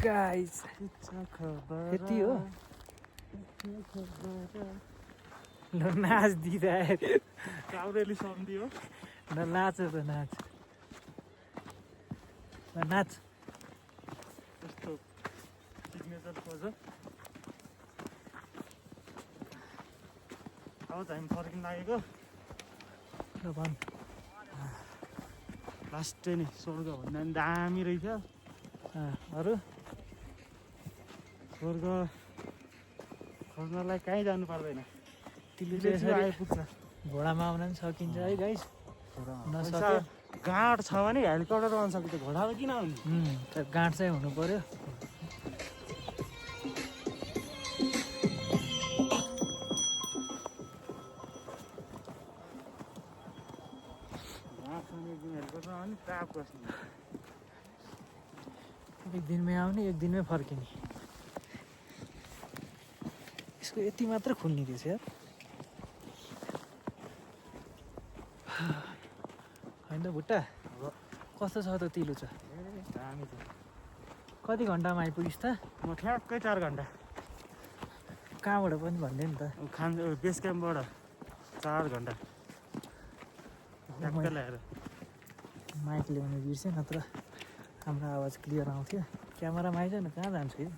guys यति हो ल नाच दिँदा काउरेली सम्झी हो ल नाच त नाच ल नाच यस्तो सिग्नेचर खोज अब त हामी फर्किन लागेको ल भन् लास्टै नै स्वर्ग भन्दा पनि दामी रहेछ अरू स्वर्ग खोज्नलाई कहीँ जानु पर्दैन तिमीले आइपुग्छ घोडामा आउन पनि सकिन्छ है गाइस पैसा गाँड छ भने हेलिकप्टरमा आउन सकिन्छ घोडामा किन आउने तर गाँठ चाहिँ हुनु पर्यो एक दिनमै आउने एक दिनमै फर्किने यसको यति मात्र खुल्ने रहेछ यार होइन त भुट्टा कस्तो छ त तिलो छ दामी छ कति घन्टामा आइपुगिस् त म ठ्याक्कै 4 घन्टा कहाँबाट पनि भन्दै नि त बेस क्याम्पबाट 4 घन्टा ठ्याक्कै ल्याएर माइक ल्याउनु बिर्सेँ नत्र हाम्रो आवाज क्लियर आउँथ्यो क्यामेरामा आइज न कहाँ जान्छ यो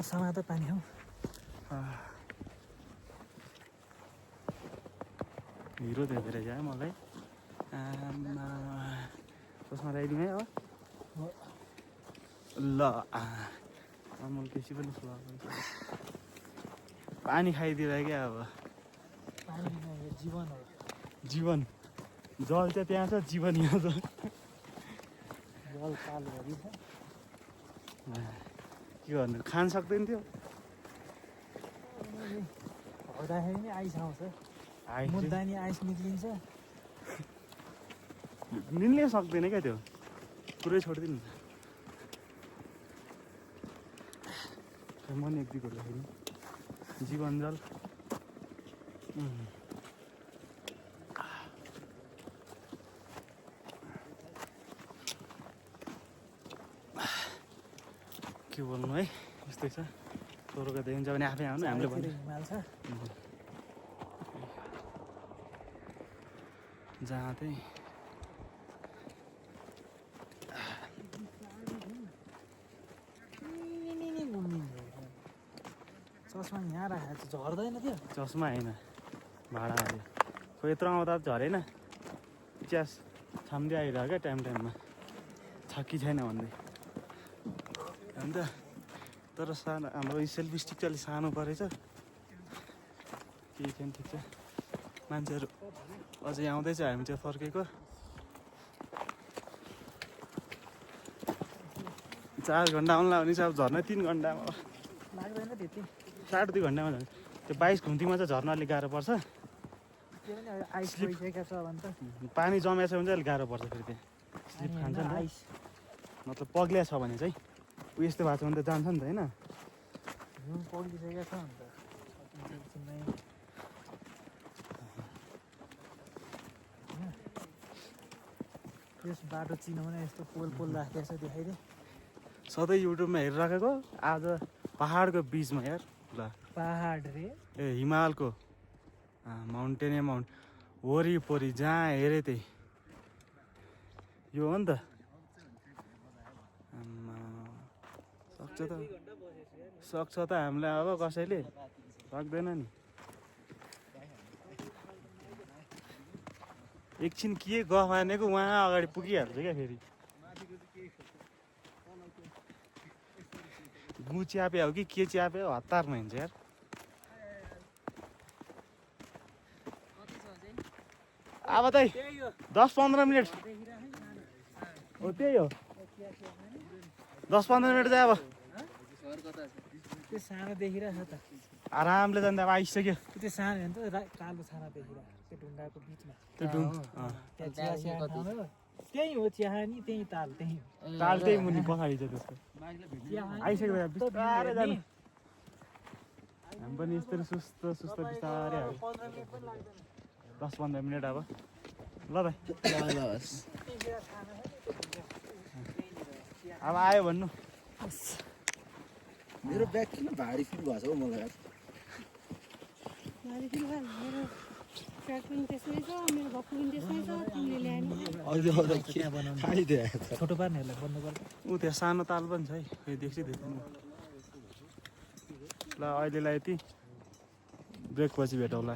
समात पानी हौ हिरो देखेर जाए मलाई चस्मा ल्याइदिउँ है अब ल अमल केसी पनि पानी खाइदिएर क्या अब पानी जीवन हो जीवन जल चाहिँ त्यहाँ छ जीवन यहाँ छ जल कालभरि छ के गर्नु खान सक्दैन थियो हौदाखेरि नि आइस आउँछ मुद्दा नि आइस निक्लिन्छ निल्नै सक्दैन क्या त्यो पुरै छोडिदिनु मन एक दुई गर्दाखेरि जीवन जल के बोल्नु है यस्तै छ स्वर्ग देखिन्छ भने आफै आउनु हामीले भन्यो हिमाल छ जहाँ चाहिँ चस्मा यहाँ राखेको छ झर्दैन त्यो चस्मा होइन भाडा हाल्यो खोइ यत्रो आउँदा झरेन च्यास छाम्दै आइरह्यो क्या टाइममा छ कि छैन भन्दै अन्त तर सानो हाम्रो सेल्फी स्टिक चाहिँ अलिक सानो परेछ केही छैन ठिक छ मान्छेहरू अझै आउँदैछ हामी चाहिँ फर्केको 4 घन्टा आउनु लाग्यो भने चाहिँ अब झर्न 3 घन्टामा लाग्दैन त्यति 2.5 घन्टामा झर्छ त्यो 22 घुम्तीमा चाहिँ झर्न अलिक गाह्रो पर्छ आइस भइसकेको छ भने त पानी जमेको छ भने चाहिँ अलिक गाह्रो पर्छ फेरि त्यहाँ स्लिप खान्छ नि आइस मतलब पग्लिया छ भने चाहिँ ऊ यस्तो भएको छ भने त जान्छ नि त होइन हिउँ पग्लिसकेको छ अन्त यस बाटो चिनाउन यस्तो पोल राखेको छ देखाइदिए सधैँ युट्युबमा हेरिराखेको आज पहाडको बिचमा यार ल पहाड रे ए हिमालको माउन्टेन वरिपरि जहाँ हेरे त्यही यो हो नि त सक्छ त हामीलाई अब कसैले सक्दैन नि एकछिन के गफ हानेको उहाँ अगाडि पुगिहाल्छ क्या फेरि गु च्यापे हो कि के च्यापे हो हतारमा हिँड्छ यार अब त 10-15 मिनट हो त्यही हो 10-15 मिनट चाहिँ अब त्यो सानो देखिरहेको छ त आरामले जाँदा अब आइसक्यो त्यो सानो हेर्नु त कालो छाना देखिरहेको त्यो ढुङ्गाको बिचमा त्यो त्यही हो चिया नि त्यही ताल त्यही ताल त्यही मुनि पछाडि छ त्यसको आइसक्यो हामी पनि यस्तरी सुस्त सुस्त बिस्तारै आयो 10-15 मिनट अब ल भाइ अब आयो भन्नु मेरो ब्याग किन भारी फिल भएको छ हौ मलाई भारी फिल भयो मेरो ट्र्याक पनि त्यसमै छ मेरो भक्कु पनि त्यसमै छ तिमीले ल्याएन अहिले अरू के खाली दिए छोटो पार्नेहरूलाई बन्द गर्दा ऊ त्यहाँ सानो ताल पनि छ है खै देख्छु ल अहिलेलाई यति ब्रेक पछि भेटौँला